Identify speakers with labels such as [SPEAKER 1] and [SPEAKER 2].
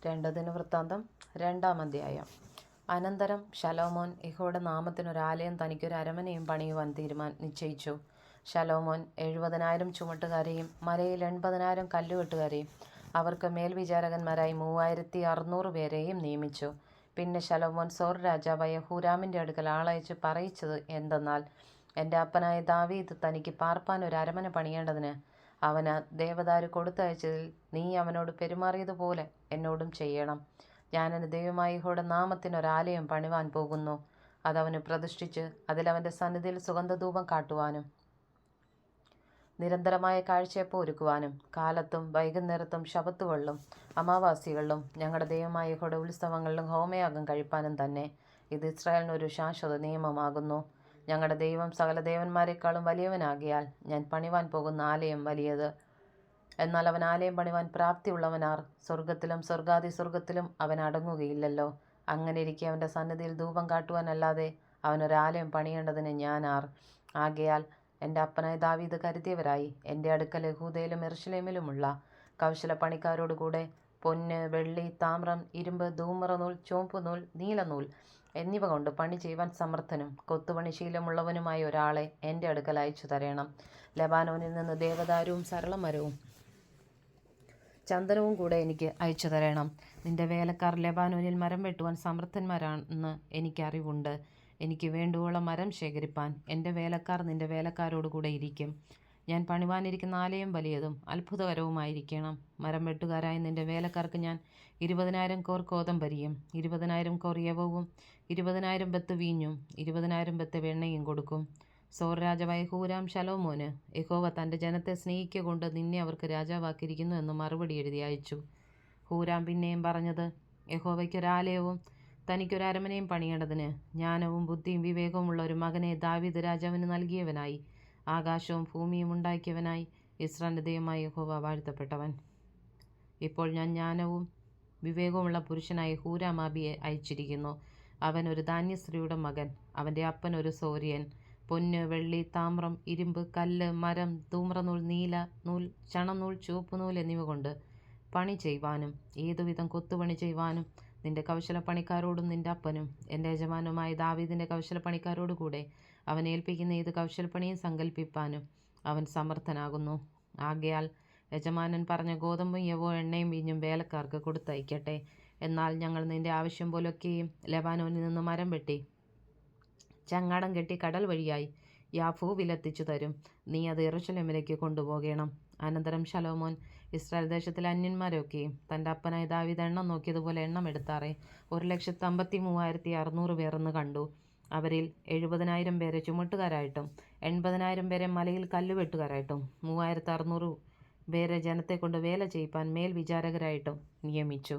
[SPEAKER 1] രണ്ട് ദിനവൃത്താന്തം 2-ാം അധ്യായം. അനന്തരം ശലോമോൻ യഹോവയുടെ നാമത്തിനൊരാലയം തനിക്കൊരു അരമനയും പണിയുവാൻ നിശ്ചയിച്ചു. ശലോമോൻ 70,000 ചുമട്ടുകാരെയും മലയിൽ 80,000 കല്ലുകെട്ടുകാരെയും അവർക്ക് മേൽവിചാരകന്മാരായി 3,600 പേരെയും നിയമിച്ചു. പിന്നെ ശലോമോൻ സോർ രാജാവായ ഹൂരാമിൻ്റെ അടുക്കൽ ആളയച്ച് പറയിച്ചത് എന്തെന്നാൽ, എൻ്റെ അപ്പനായ ദാവീദ് തനിക്ക് പാർപ്പാൻ ഒരു അരമന പണിയേണ്ടതിന് അവന് ദേവദാരു കൊടുത്തയച്ചതിൽ നീ അവനോട് പെരുമാറിയതുപോലെ എന്നോടും ചെയ്യണം. ഞാൻ എൻ്റെ ദൈവമായ യഹോവയുടെ നാമത്തിനൊരാലയം പണിവാൻ പോകുന്നു. അതവന് പ്രതിഷ്ഠിച്ച് അതിലവൻ്റെ സന്നിധിയിൽ സുഗന്ധധൂപം കാട്ടുവാനും നിരന്തരമായ കാഴ്ചയപ്പം ഒരുക്കുവാനും കാലത്തും വൈകുന്നേരത്തും ശബ്ബത്തുകളിലും അമാവാസ്യകളിലും ഞങ്ങളുടെ ദൈവമായ യഹോവയുടെ ഉത്സവങ്ങളിലും ഹോമയാഗം കഴിപ്പാനും തന്നെ. ഇത് ഇസ്രായേലിനൊരു ശാശ്വത നിയമമാകുന്നു. ഞങ്ങളുടെ ദൈവം സകല ദേവന്മാരെക്കാളും വലിയവനാകിയാൽ ഞാൻ പണിവാൻ പോകുന്ന ആലയം വലിയത്. എന്നാൽ അവൻ ആലയം പണിവാൻ പ്രാപ്തിയുള്ളവനാർ? സ്വർഗത്തിലും സ്വർഗാതിസ്വർഗത്തിലും അവൻ അടങ്ങുകയില്ലല്ലോ. അങ്ങനെ ഇരിക്കെ അവൻ്റെ സന്നിധിയിൽ ധൂപം കാട്ടുവാനല്ലാതെ അവനൊരാലയം പണിയേണ്ടതിന് ഞാൻ ആർ? ആകയാൽ എൻ്റെ അപ്പനായ ദാവീദ് കരുതിയവരായി എൻ്റെ അടുക്കൽ യഹൂദയിലും യെരൂശലേമിലുമുള്ള കൗശല പണിക്കാരോടുകൂടെ പൊന്ന്, വെള്ളി, താമ്രം, ഇരുമ്പ്, ധൂമ്രനൂൽ, ചുവപ്പുനൂൽ, നീലനൂൽ എന്നിവ കൊണ്ട് പണി ചെയ്യുവാൻ സമർത്ഥനും കൊത്തുപണി ശീലമുള്ളവനുമായ ഒരാളെ എൻ്റെ അടുക്കൽ അയച്ചു തരണം. ലെബാനോനിൽ നിന്ന് ദേവദാരുവും സരളമരവും ചന്ദനവും കൂടെ എനിക്ക് അയച്ചു തരണം. നിന്റെ വേലക്കാർ ലെബാനോനിൽ മരം വെട്ടുവാൻ സമർത്ഥന്മാരാണെന്ന് എനിക്കറിവുണ്ട്. എനിക്ക് വേണ്ടുവോളം മരം ശേഖരിപ്പാൻ എൻ്റെ വേലക്കാർ നിന്റെ വേലക്കാരോടുകൂടെ ഇരിക്കും. ഞാൻ പണിവാനിരിക്കുന്ന ആലയം വലിയതും അത്ഭുതകരവുമായിരിക്കണം. മരം വെട്ടുകാരായ നിന്റെ വേലക്കാർക്ക് ഞാൻ 20,000 കോർ കോതമ്പരിയും 20,000 കോർ യവവും 20,000 ബത്ത് വീഞ്ഞും 20,000 ബത്ത് വെണ്ണയും കൊടുക്കും. സോർ രാജാവായ ഹൂരാം ശലോമോന് യഹോവ തൻ്റെ ജനത്തെ സ്നേഹിക്കൊണ്ട് നിന്നെ അവർക്ക് രാജാവാക്കിയിരിക്കുന്നു എന്ന് മറുപടി എഴുതി അയച്ചു. ഹൂരാം പിന്നെയും പറഞ്ഞത്, യഹോവയ്ക്കൊരാലയവും തനിക്കൊരു അരമനയും പണിയേണ്ടതിന് ജ്ഞാനവും ബുദ്ധിയും വിവേകവുമുള്ള ഒരു മകനെ ദാവീദ് രാജാവിന് നൽകിയവനായി ആകാശവും ഭൂമിയും ഉണ്ടാക്കിയവനായി ഇസ്രായേലിൻ്റെ ദൈവമായ യഹോവ വാഴ്ത്തപ്പെട്ടവൻ. ഇപ്പോൾ ഞാൻ ജ്ഞാനവും വിവേകവുമുള്ള പുരുഷനായ ഹൂരാമാബിയെ അയച്ചിരിക്കുന്നു. അവൻ ഒരു ധാന്യസ്ത്രീയുടെ മകൻ. അവൻ്റെ അപ്പൻ ഒരു സോര്യൻ. പൊന്ന്, വെള്ളി, താമ്രം, ഇരുമ്പ്, കല്ല്, മരം, ധൂമ്രനൂൽ, നീല നൂൽ, ചണനൂൽ, ചുവപ്പുനൂൽ എന്നിവ കൊണ്ട് പണി ചെയ്യുവാനും ഏതുവിധം കൊത്തുപണി ചെയ്യുവാനും നിന്റെ കൗശലപ്പണിക്കാരോടും നിന്റെ അപ്പനും എൻ്റെ യജമാനുമായ ദാവീദിൻ്റെ കൗശലപ്പണിക്കാരോടുകൂടെ അവൻ ഏൽപ്പിക്കുന്ന ഏത് കൗശലപ്പണിയും സങ്കല്പിപ്പാനും അവൻ സമർത്ഥനാകുന്നു. ആകയാൽ യജമാനൻ പറഞ്ഞ ഗോതമ്പും യവവും എണ്ണയും വീഞ്ഞും വേലക്കാർക്ക് കൊടുത്തയക്കട്ടെ. എന്നാൽ ഞങ്ങൾ നിന്റെ ആവശ്യം പോലൊക്കെയും ലെബാനോനിൽ നിന്ന് മരം വെട്ടി ചങ്ങാടം കെട്ടി കടൽ വഴിയായി യാഫൂവിലെത്തിച്ചു തരും. നീ അത് യെരൂശലേമിലേക്ക് കൊണ്ടുപോകണം. അനന്തരം ശലോമോൻ ഇസ്രായേൽ ദേശത്തിലെ അന്യന്മാരൊക്കെയും തൻ്റെ അപ്പനായ ദാവീദ് എണ്ണം നോക്കിയതുപോലെ എണ്ണം എടുത്താറെ 1,53,600 പേർ എന്ന് കണ്ടു. അവരിൽ 70,000 പേരെ ചുമട്ടുകാരായിട്ടും 80,000 പേരെ മലയിൽ കല്ലുവെട്ടുകാരായിട്ടും 3,600 പേരെ ജനത്തെ കൊണ്ട് വേല ചെയ്യിപ്പാൻ മേൽവിചാരകരായിട്ടും നിയമിച്ചു.